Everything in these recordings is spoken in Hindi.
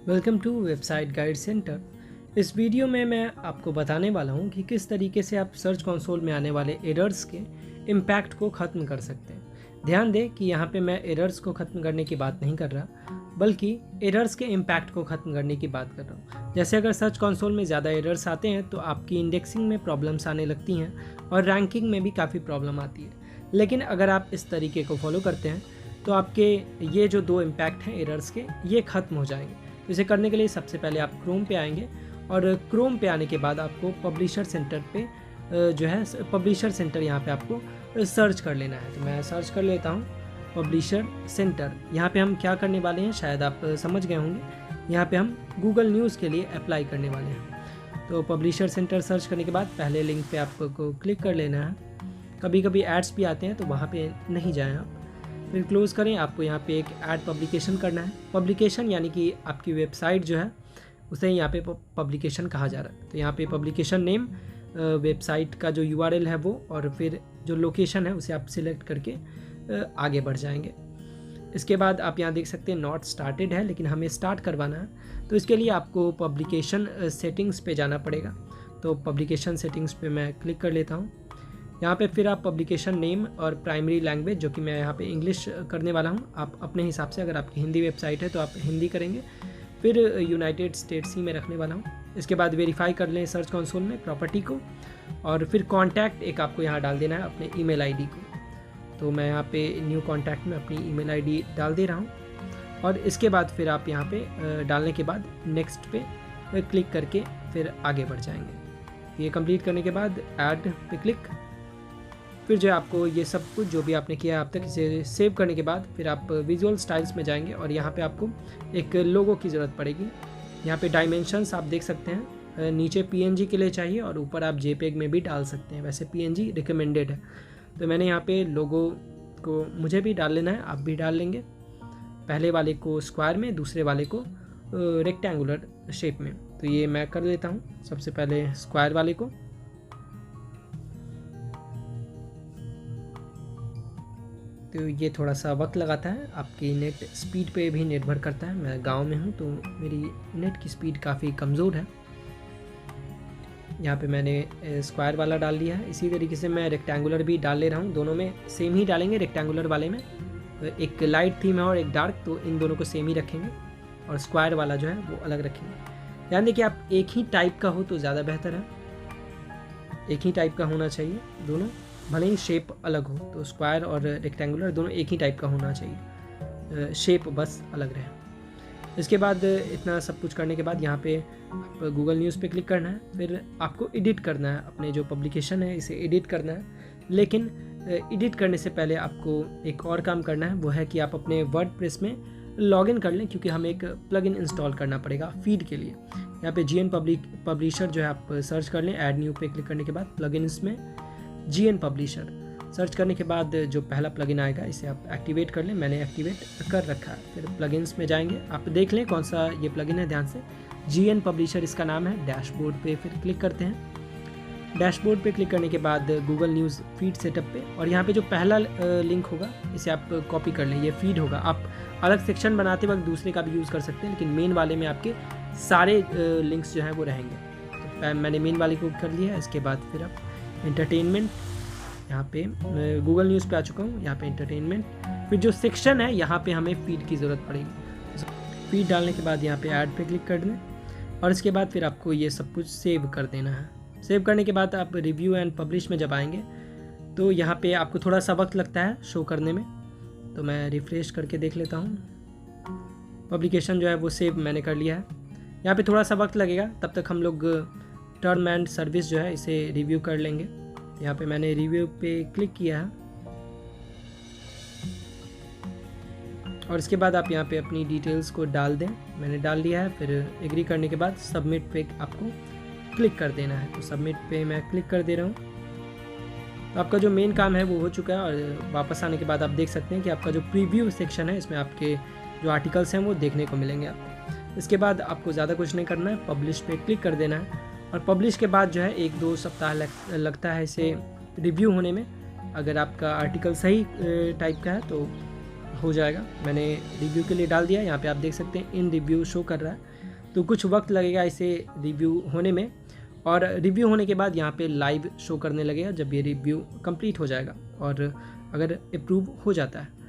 Welcome to website guide centre. इस वीडियो में मैं आपको बताने वाला हूं कि किस तरीके से आप सर्च कंसोल में आने वाले एरर्स के इम्पैक्ट को ख़त्म कर सकते हैं। ध्यान दें कि यहाँ पे मैं एरर्स को ख़त्म करने की बात नहीं कर रहा, बल्कि एरर्स के इम्पैक्ट को ख़त्म करने की बात कर रहा हूँ। जैसे अगर सर्च कंसोल में ज़्यादा एरर्स आते हैं तो आपकी इंडेक्सिंग में प्रॉब्लम्स आने लगती हैं और रैंकिंग में भी काफ़ी प्रॉब्लम आती है। लेकिन अगर आप इस तरीके को फॉलो करते हैं तो आपके ये जो दो इम्पैक्ट हैं एरर्स के, ये ख़त्म हो जाएंगे। तो इसे करने के लिए सबसे पहले आप क्रोम पे आएंगे और क्रोम पे आने के बाद आपको पब्लिशर सेंटर पे जो है पब्लिशर सेंटर यहाँ पे आपको सर्च कर लेना है। तो मैं सर्च कर लेता हूँ पब्लिशर सेंटर। यहाँ पे हम क्या करने वाले हैं शायद आप समझ गए होंगे। यहाँ पे हम गूगल न्यूज़ के लिए अप्लाई करने वाले हैं। तो पब्लिशर सेंटर सर्च करने के बाद पहले लिंक पे आपको क्लिक कर लेना है। कभी कभी एड्स भी आते हैं तो वहाँ पे नहीं जाएं आप, फिर क्लोज़ करें। आपको यहाँ पे एक ऐड पब्लिकेशन करना है। पब्लिकेशन यानी कि आपकी वेबसाइट जो है उसे यहाँ पे पब्लिकेशन कहा जा रहा है। तो यहाँ पे पब्लिकेशन नेम, वेबसाइट का जो URL है वो, और फिर जो लोकेशन है उसे आप सिलेक्ट करके आगे बढ़ जाएंगे। इसके बाद आप यहाँ देख सकते हैं नॉट स्टार्टेड है, लेकिन हमें स्टार्ट करवाना है। तो इसके लिए आपको पब्लिकेशन सेटिंग्स पे जाना पड़ेगा। तो पब्लिकेशन सेटिंग्स पे मैं क्लिक कर लेता हूँ। यहाँ पे फिर आप पब्लिकेशन नेम और प्राइमरी लैंग्वेज, जो कि मैं यहाँ पे इंग्लिश करने वाला हूँ, आप अपने हिसाब से, अगर आपकी हिंदी वेबसाइट है तो आप हिंदी करेंगे। फिर यूनाइटेड स्टेट्स ही में रखने वाला हूँ। इसके बाद वेरीफाई कर लें सर्च कंसोल में प्रॉपर्टी को, और फिर कॉन्टैक्ट एक आपको यहाँ डाल देना है अपने ईमेल आईडी को। तो मैं यहाँ पे न्यू कॉन्टैक्ट में अपनी ईमेल आईडी डाल दे रहा हूँ। और इसके बाद फिर आप यहाँ पे डालने के बाद नेक्स्ट पे क्लिक करके फिर आगे बढ़ जाएंगे। ये कंप्लीट करने के बाद ऐड पे क्लिक, फिर जो है आपको ये सब कुछ जो भी आपने किया है अब तक, इसे सेव करने के बाद फिर आप विजुअल स्टाइल्स में जाएंगे और यहाँ पे आपको एक लोगो की ज़रूरत पड़ेगी। यहाँ पे डायमेंशंस आप देख सकते हैं, नीचे PNG के लिए चाहिए और ऊपर आप JPEG में भी डाल सकते हैं। वैसे PNG रिकमेंडेड है। तो मैंने यहाँ पे लोगो को मुझे भी डाल लेना है, आप भी डाल लेंगे। पहले वाले को स्क्वायर में, दूसरे वाले को रेक्टेंगुलर शेप में। तो ये मैं कर लेता हूँ सबसे पहले स्क्वायर वाले को। तो ये थोड़ा सा वक्त लगाता है, आपकी नेट स्पीड पे भी निर्भर करता है। मैं गांव में हूँ तो मेरी नेट की स्पीड काफ़ी कमज़ोर है। यहाँ पे मैंने स्क्वायर वाला डाल दिया है। इसी तरीके से मैं रेक्टेंगुलर भी डाल ले रहा हूँ। दोनों में सेम ही डालेंगे। रेक्टेंगुलर वाले में एक लाइट थीम है और एक डार्क, तो इन दोनों को सेम ही रखेंगे, और स्क्वायर वाला जो है वो अलग रखेंगे। ध्यान दें कि आप एक ही टाइप का हो तो ज़्यादा बेहतर है। एक ही टाइप का होना चाहिए दोनों, भले ही शेप अलग हो। तो स्क्वायर और रेक्टेंगुलर दोनों एक ही टाइप का होना चाहिए, शेप बस अलग रहे। इसके बाद इतना सब कुछ करने के बाद यहाँ पे आप गूगल न्यूज़ पे क्लिक करना है। फिर आपको एडिट करना है, अपने जो पब्लिकेशन है इसे एडिट करना है। लेकिन एडिट करने से पहले आपको एक और काम करना है, वो है कि आप अपने वर्डप्रेस में लॉगिन कर लें, क्योंकि हमें एक प्लगइन इंस्टॉल करना पड़ेगा फीड के लिए। यहाँ पे GN पब्लिशर जो है आप सर्च कर लें। ऐड न्यू पे क्लिक करने के बाद प्लगइन्स में GN पब्लिशर सर्च करने के बाद जो पहला प्लगइन आएगा इसे आप एक्टिवेट कर लें। मैंने एक्टिवेट कर रखा है। फिर प्लगइन्स में जाएंगे, आप देख लें कौन सा ये प्लगइन है ध्यान से। GN पब्लिशर इसका नाम है। डैशबोर्ड पे फिर क्लिक करते हैं। डैशबोर्ड पे क्लिक करने के बाद गूगल न्यूज़ फीड सेटअप पे, और यहाँ पे जो पहला लिंक होगा इसे आप कॉपी कर लें। ये फीड होगा। आप अलग सेक्शन बनाते वक्त दूसरे का भी यूज़ कर सकते हैं, लेकिन मेन वाले में आपके सारे लिंक्स जो हैं वो रहेंगे। तो मैंने मेन वाले को कर लिया है। इसके बाद फिर आप एंटरटेनमेंट, यहाँ पे गूगल न्यूज़ पे आ चुका हूँ। यहाँ पे एंटरटेनमेंट, फिर जो सेक्शन है यहाँ पे हमें फीड की ज़रूरत पड़ेगी। फीड डालने के बाद यहाँ पे ऐड पे क्लिक कर दें, और इसके बाद फिर आपको ये सब कुछ सेव कर देना है। सेव करने के बाद आप रिव्यू एंड पब्लिश में जब आएंगे तो यहाँ पे आपको थोड़ा सा वक्त लगता है शो करने में। तो मैं रिफ़्रेश करके देख लेता हूँ। पब्लिकेशन जो है वो सेव मैंने कर लिया है। यहाँ पे थोड़ा सा वक्त लगेगा, तब तक हम लोग टर्म एंड सर्विस जो है इसे रिव्यू कर लेंगे। यहाँ पे मैंने रिव्यू पे क्लिक किया है, और इसके बाद आप यहाँ पे अपनी डिटेल्स को डाल दें। मैंने डाल दिया है। फिर एग्री करने के बाद सबमिट पे आपको क्लिक कर देना है। तो सबमिट पे मैं क्लिक कर दे रहा हूँ। तो आपका जो मेन काम है वो हो चुका है, और वापस आने के बाद आप देख सकते हैं कि आपका जो प्रीव्यू सेक्शन है इसमें आपके जो आर्टिकल्स हैं वो देखने को मिलेंगे आपको। इसके बाद आपको ज़्यादा कुछ नहीं करना है, पब्लिश पे क्लिक कर देना है। और पब्लिश के बाद जो है 1-2 सप्ताह लगता है इसे रिव्यू होने में। अगर आपका आर्टिकल सही टाइप का है तो हो जाएगा। मैंने रिव्यू के लिए डाल दिया, यहाँ पे आप देख सकते हैं इन रिव्यू शो कर रहा है, तो कुछ वक्त लगेगा इसे रिव्यू होने में, और रिव्यू होने के बाद यहाँ पे लाइव शो करने लगेगा जब ये रिव्यू कंप्लीट हो जाएगा और अगर अप्रूव हो जाता है।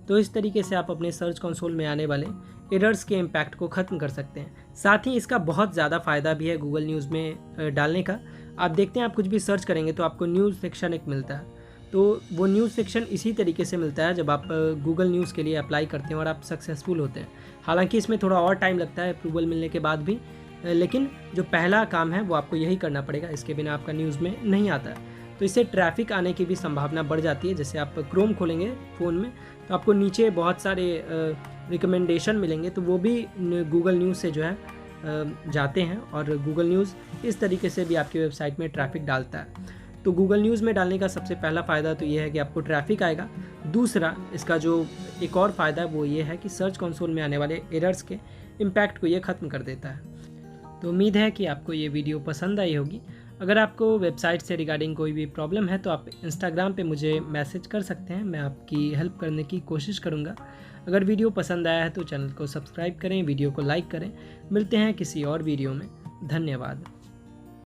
तो इस तरीके से आप अपने सर्च कंसोल में आने वाले एरर्स के इम्पैक्ट को ख़त्म कर सकते हैं। साथ ही इसका बहुत ज़्यादा फ़ायदा भी है गूगल न्यूज़ में डालने का। आप देखते हैं, आप कुछ भी सर्च करेंगे तो आपको न्यूज़ सेक्शन एक मिलता है, तो वो न्यूज़ सेक्शन इसी तरीके से मिलता है जब आप गूगल न्यूज़ के लिए अप्लाई करते हैं और आप सक्सेसफुल होते हैं। हालांकि इसमें थोड़ा और टाइम लगता है अप्रूवल मिलने के बाद भी, लेकिन जो पहला काम है वो आपको यही करना पड़ेगा, इसके बिना आपका न्यूज़ में नहीं आता है। तो इससे ट्रैफिक आने की भी संभावना बढ़ जाती है। जैसे आप क्रोम खोलेंगे फ़ोन में तो आपको नीचे बहुत सारे रिकमेंडेशन मिलेंगे, तो वो भी गूगल न्यूज़ से जो है जाते हैं, और गूगल न्यूज़ इस तरीके से भी आपकी वेबसाइट में ट्रैफिक डालता है। तो गूगल न्यूज़ में डालने का सबसे पहला फ़ायदा तो ये है कि आपको ट्रैफिक आएगा। दूसरा, इसका जो एक और फ़ायदा है वो ये है कि सर्च कंसोल में आने वाले एरर्स के इम्पैक्ट को ये ख़त्म कर देता है। तो उम्मीद है कि आपको ये वीडियो पसंद आई होगी। अगर आपको वेबसाइट से रिगार्डिंग कोई भी प्रॉब्लम है तो आप इंस्टाग्राम पे मुझे मैसेज कर सकते हैं, मैं आपकी हेल्प करने की कोशिश करूँगा। अगर वीडियो पसंद आया है तो चैनल को सब्सक्राइब करें, वीडियो को लाइक करें। मिलते हैं किसी और वीडियो में। धन्यवाद।